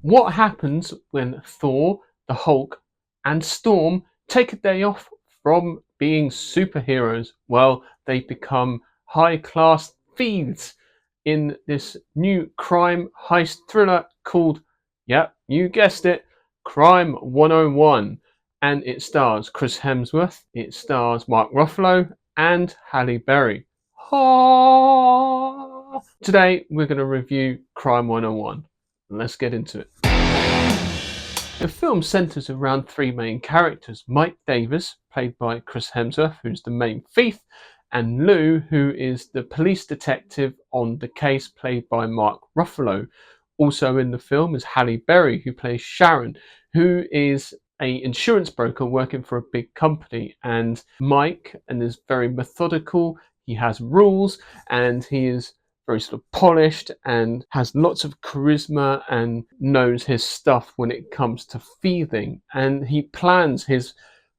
What happens when Thor, the Hulk, and Storm take a day off from being superheroes? Well, they become high-class thieves in this new crime heist thriller called, yep, you guessed it, Crime 101. And it stars Chris Hemsworth, it stars Mark Ruffalo, and Halle Berry. Today we're going to review Crime 101. Let's get into it. The film centres around three main characters: Mike Davis, played by Chris Hemsworth, who's the main thief, and Lou, who is the police detective on the case, played by Mark Ruffalo. Also in the film is Halle Berry, who plays Sharon, who is an insurance broker working for a big company. And Mike is very methodical, he has rules, and he is very sort of polished and has lots of charisma and knows his stuff when it comes to thieving. And he plans his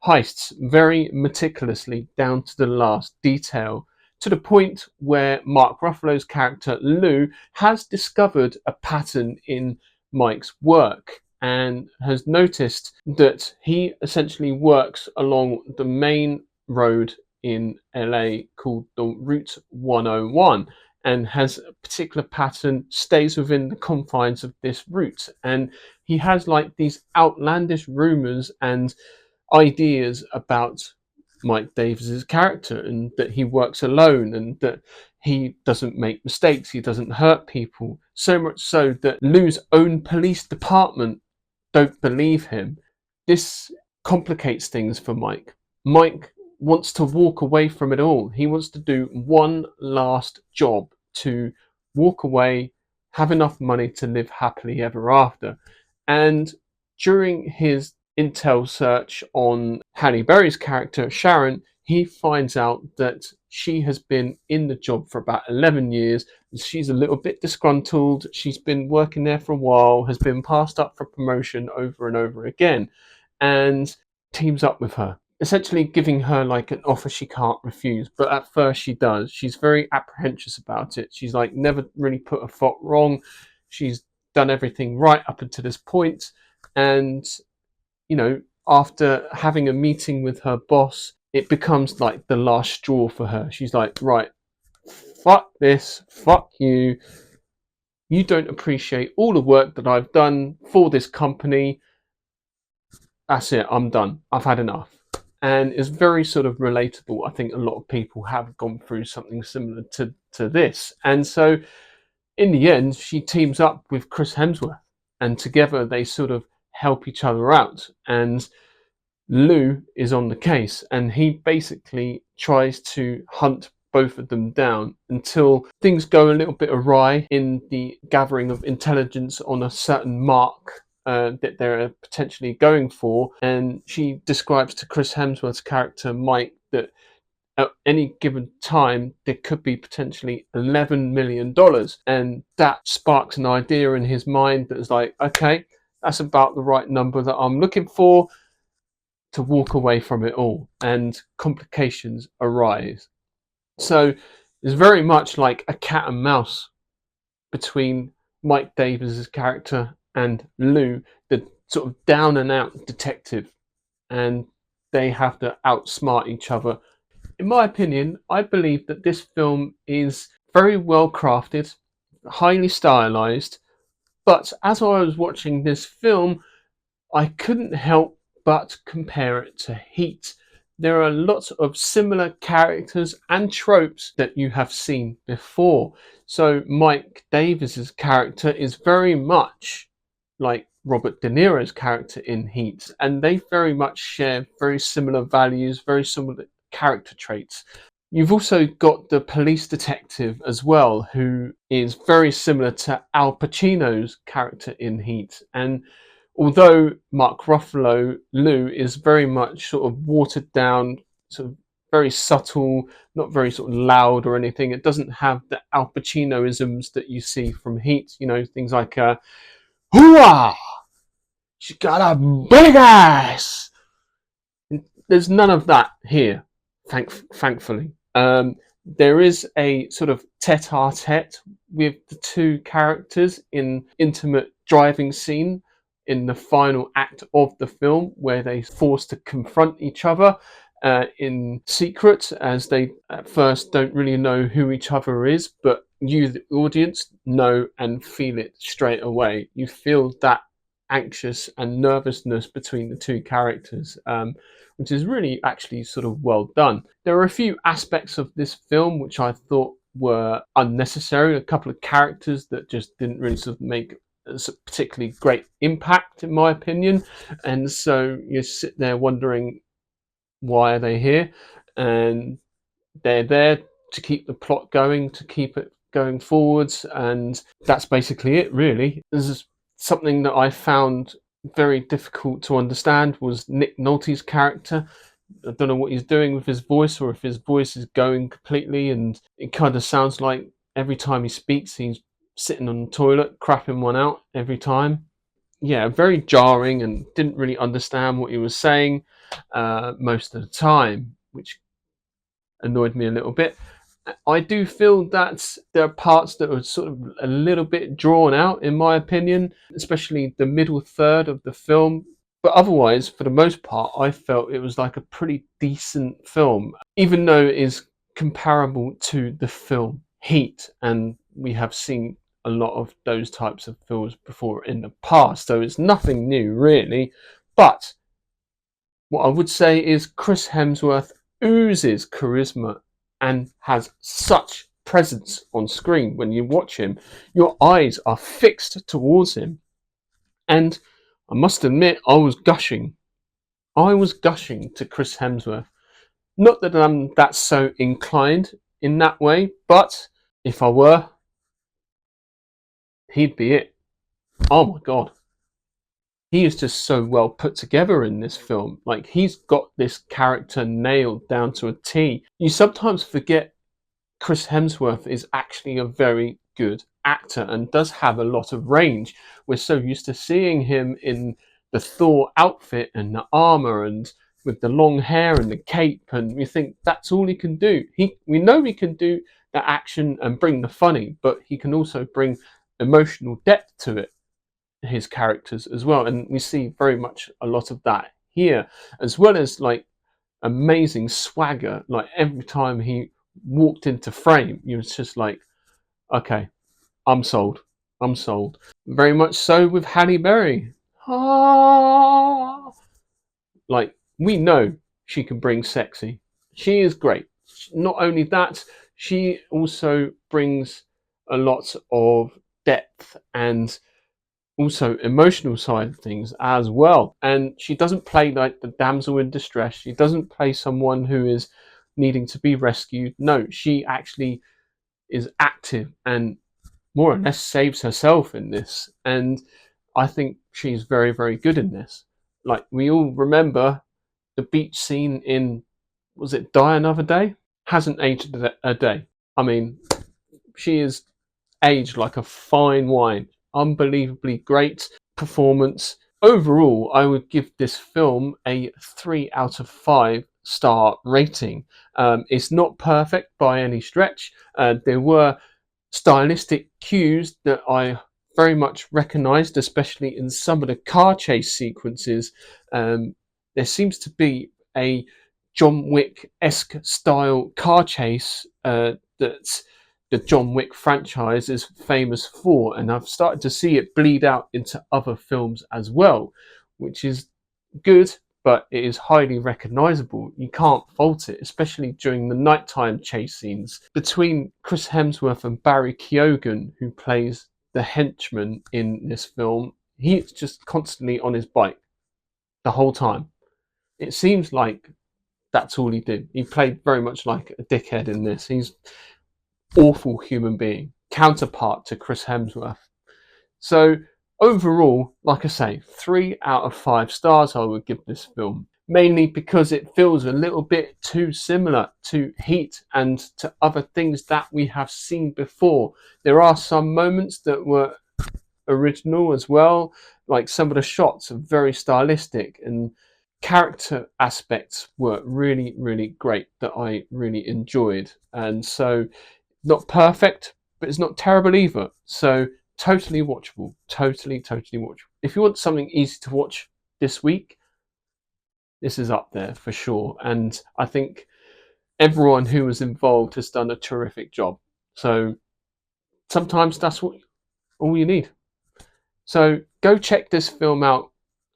heists very meticulously down to the last detail, to the point where Mark Ruffalo's character Lou has discovered a pattern in Mike's work and has noticed that he essentially works along the main road in LA called the Route 101, and has a particular pattern, stays within the confines of this route. And he has like these outlandish rumors and ideas about Mike Davis's character, and that he works alone and that he doesn't make mistakes, he doesn't hurt people. So much so that Lou's own police department don't believe him. This complicates things for Mike. Mike wants to walk away from it all. He wants to do one last job, to walk away, have enough money to live happily ever after. And during his intel search on Halle Berry's character Sharon, he finds out that she has been in the job for about 11 years. She's a little bit disgruntled. She's been working there for a while, has been passed up for promotion over and over again, and teams up with her, essentially giving her like an offer she can't refuse. But at first she does. She's very apprehensive about it. She's like never really put a foot wrong. She's done everything right up until this point. And, you know, after having a meeting with her boss, it becomes like the last straw for her. She's like, right, fuck this, fuck you. You don't appreciate all the work that I've done for this company. That's it, I'm done. I've had enough. And it's very sort of relatable. I think a lot of people have gone through something similar to this. And so in the end, she teams up with Chris Hemsworth, and together they sort of help each other out. And Lou is on the case, and he basically tries to hunt both of them down until things go a little bit awry in the gathering of intelligence on a certain mark that they're potentially going for. And she describes to Chris Hemsworth's character Mike that at any given time there could be potentially $11 million, and that sparks an idea in his mind that is like, okay, that's about the right number that I'm looking for to walk away from it all, and complications arise. So it's very much like a cat and mouse between Mike Davis's character and Lou, the sort of down and out detective, and they have to outsmart each other. In my opinion, I believe that this film is very well crafted, highly stylized, but as I was watching this film, I couldn't help but compare it to Heat. There are lots of similar characters and tropes that you have seen before. So Mike Davis's character is very much like Robert De Niro's character in Heat, and they very much share very similar values, very similar character traits. You've also got the police detective as well, who is very similar to Al Pacino's character in Heat. And although Mark Ruffalo, Lou, is very much sort of watered down, sort of very subtle, not very sort of loud or anything, it doesn't have the Al Pacino-isms that you see from Heat. You know, things like, hooah! She got a big ass! There's none of that here, thankfully. There is a sort of tete-a-tete with the two characters in intimate driving scene in the final act of the film where they're forced to confront each other in secret, as they at first don't really know who each other is, but you, the audience, know and feel it straight away. You feel that anxious and nervousness between the two characters, which is really actually sort of well done. There are a few aspects of this film which I thought were unnecessary, a couple of characters that just didn't really sort of make a particularly great impact, in my opinion, and so you sit there wondering, why are they here? And they're there to keep the plot going, to keep it going forwards, and that's basically it, really. This is something that I found very difficult to understand was Nick Nolte's character. I don't know what he's doing with his voice, or if his voice is going completely, and it kind of sounds like every time he speaks, he's sitting on the toilet, crapping one out every time. Yeah, very jarring, and didn't really understand what he was saying most of the time, which annoyed me a little bit. I do feel that there are parts that are sort of a little bit drawn out, in my opinion, especially the middle third of the film. But otherwise, for the most part, I felt it was like a pretty decent film, even though it is comparable to the film Heat, and we have seen a lot of those types of films before in the past, so it's nothing new really. But what I would say is Chris Hemsworth oozes charisma and has such presence on screen. When you watch him, your eyes are fixed towards him. And I must admit, I was gushing. I was gushing to Chris Hemsworth. Not that I'm that so inclined in that way, but if I were, he'd be it. Oh my god. He is just so well put together in this film. Like, he's got this character nailed down to a T. You sometimes forget Chris Hemsworth is actually a very good actor and does have a lot of range. We're so used to seeing him in the Thor outfit and the armor and with the long hair and the cape, and we think that's all he can do. We know he can do the action and bring the funny, but he can also bring emotional depth to it, his characters as well, and we see very much a lot of that here, as well as like amazing swagger. Like, every time he walked into frame, you was just like, okay, I'm sold. I'm sold. Very much so with Halle Berry. Ah, like, we know she can bring sexy. She is great. Not only that, she also brings a lot of depth and also emotional side of things as well. And she doesn't play like the damsel in distress. She doesn't play someone who is needing to be rescued. No, she actually is active and more or less saves herself in this. And I think she's very, very good in this. Like, we all remember the beach scene in, was it Die Another Day? Hasn't aged a day. I mean, she is aged like a fine wine. Unbelievably great performance. Overall, I would give this film a 3 out of 5 star rating. It's not perfect by any stretch. There were stylistic cues that I very much recognised, especially in some of the car chase sequences. There seems to be a John Wick-esque style car chase that the John Wick franchise is famous for, and I've started to see it bleed out into other films as well, which is good, but it is highly recognisable. You can't fault it, especially during the nighttime chase scenes between Chris Hemsworth and Barry Keoghan, who plays the henchman in this film. He's just constantly on his bike the whole time. It seems like that's all he did. He played very much like a dickhead in this. He's awful human being, counterpart to Chris Hemsworth. So overall, like I say, 3 out of 5 stars I would give this film, mainly because it feels a little bit too similar to Heat and to other things that we have seen before. There are some moments that were original as well, like some of the shots are very stylistic, and character aspects were really, really great that I really enjoyed. And so, not perfect, but it's not terrible either. So Totally watchable. Totally watchable. If you want something easy to watch this week, this is up there for sure. And I think everyone who was involved has done a terrific job. So sometimes that's all you need. So go check this film out,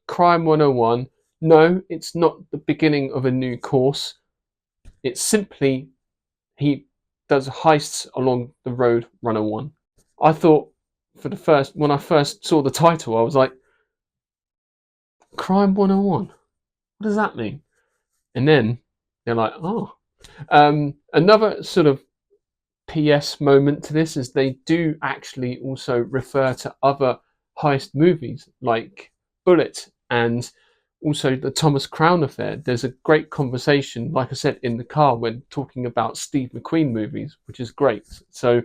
Crime 101. No, it's not the beginning of a new course. It's simply he does heists along the road 101. I thought when I first saw the title, I was like, Crime 101. What does that mean? And then they're like, oh. Another sort of PS moment to this is they do actually also refer to other heist movies like Bullet and also the Thomas Crown Affair. There's a great conversation, like I said, in the car when talking about Steve McQueen movies, which is great. So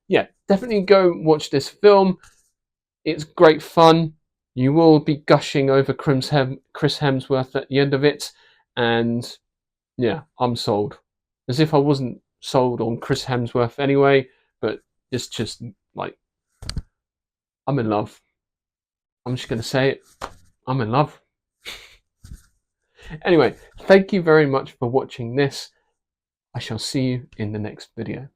yeah, definitely go watch this film. It's great fun. You will be gushing over Chris Hemsworth at the end of it, and yeah, I'm sold. As if I wasn't sold on Chris Hemsworth anyway, but it's just like, I'm in love. I'm just going to say it. I'm in love. Anyway, thank you very much for watching this. I shall see you in the next video.